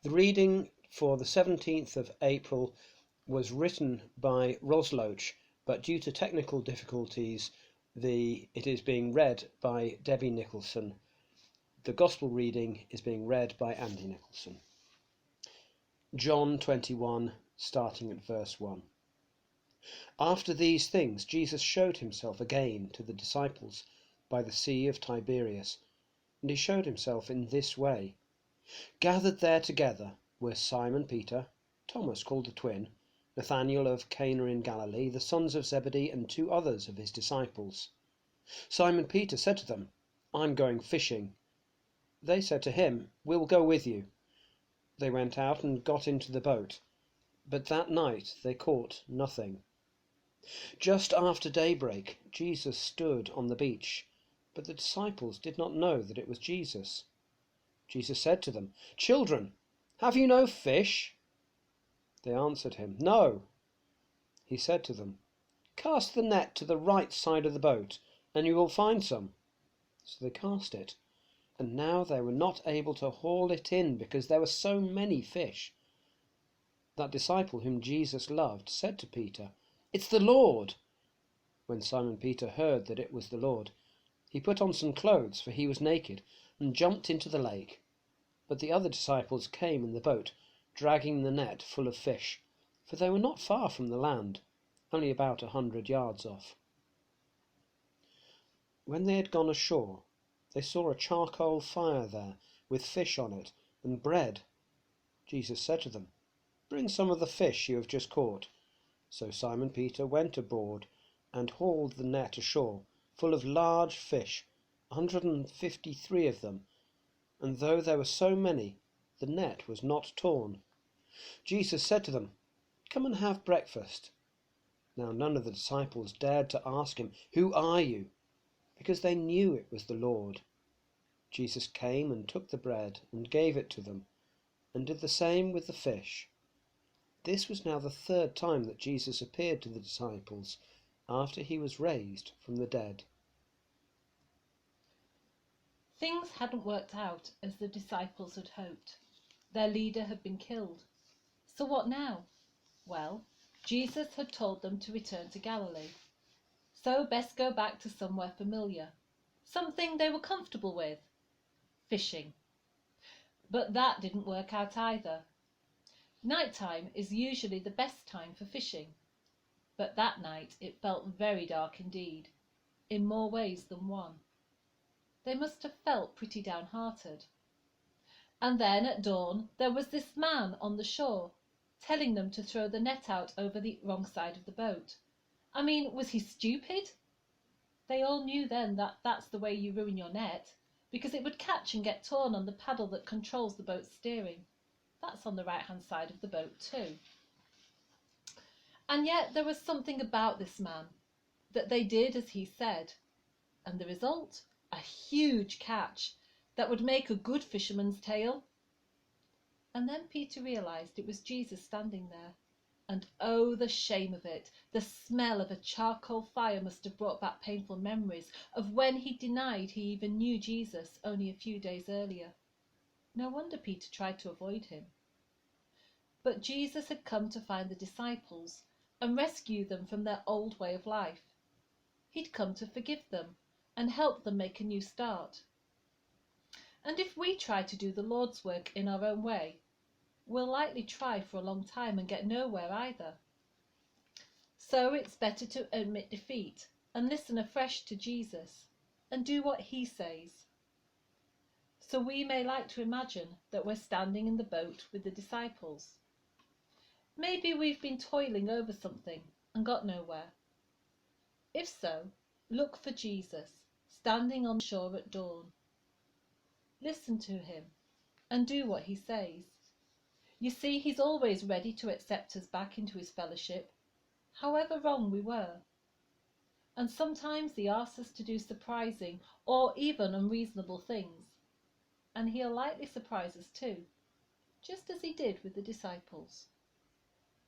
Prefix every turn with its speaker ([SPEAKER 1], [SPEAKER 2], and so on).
[SPEAKER 1] The reading for the 17th of April was written by Rosloach, but due to technical difficulties, it is being read by Debbie Nicholson. The Gospel reading is being read by Andy Nicholson. John 21, starting at verse 1. After these things, Jesus showed himself again to the disciples by the Sea of Tiberias, and he showed himself in this way. Gathered there together were Simon Peter, Thomas called the twin, Nathanael of Cana in Galilee, the sons of Zebedee, and 2 others of his disciples. Simon Peter said to them, "I'm going fishing." They said to him, "We'll go with you." They went out and got into the boat, but that night they caught nothing. Just after daybreak, Jesus stood on the beach, but the disciples did not know that it was Jesus. Jesus said to them, "Children, have you no fish?" They answered him, "No." He said to them, "Cast the net to the right side of the boat, and you will find some." So they cast it, and now they were not able to haul it in because there were so many fish. That disciple whom Jesus loved said to Peter, "It's the Lord." When Simon Peter heard that it was the Lord, he put on some clothes, for he was naked, and jumped into the lake. But the other disciples came in the boat, dragging the net full of fish, for they were not far from the land, only about 100 yards off. When they had gone ashore, they saw a charcoal fire there, with fish on it, and bread. Jesus said to them, "Bring some of the fish you have just caught." So Simon Peter went aboard and hauled the net ashore, full of large fish, 153 of them, and though there were so many, the net was not torn. Jesus said to them, "Come and have breakfast." Now none of the disciples dared to ask him, "Who are you?" because they knew it was the Lord. Jesus came and took the bread and gave it to them, and did the same with the fish. This was now the 3rd time that Jesus appeared to the disciples after he was raised from the dead.
[SPEAKER 2] Things hadn't worked out as the disciples had hoped. Their leader had been killed. So what now? Well, Jesus had told them to return to Galilee. So best go back to somewhere familiar, something they were comfortable with, fishing. But that didn't work out either. Nighttime is usually the best time for fishing, but that night it felt very dark indeed, in more ways than one. They must have felt pretty downhearted. And then at dawn there was this man on the shore, telling them to throw the net out over the wrong side of the boat. I mean, was he stupid? They all knew then that that's the way you ruin your net, because it would catch and get torn on the paddle that controls the boat's steering. That's on the right-hand side of the boat too. And yet there was something about this man, that they did as he said, and the result? A huge catch that would make a good fisherman's tale. And then Peter realised it was Jesus standing there. And oh, the shame of it! The smell of a charcoal fire must have brought back painful memories of when he denied he even knew Jesus only a few days earlier. No wonder Peter tried to avoid him. But Jesus had come to find the disciples and rescue them from their old way of life. He'd come to forgive them and help them make a new start. And if we try to do the Lord's work in our own way, we'll likely try for a long time and get nowhere either. So it's better to admit defeat and listen afresh to Jesus and do what he says. So we may like to imagine that we're standing in the boat with the disciples. Maybe we've been toiling over something and got nowhere. If so, look for Jesus standing on the shore at dawn. Listen to him and do what he says. You see, he's always ready to accept us back into his fellowship, however wrong we were. And sometimes he asks us to do surprising or even unreasonable things. And he'll likely surprise us too, just as he did with the disciples.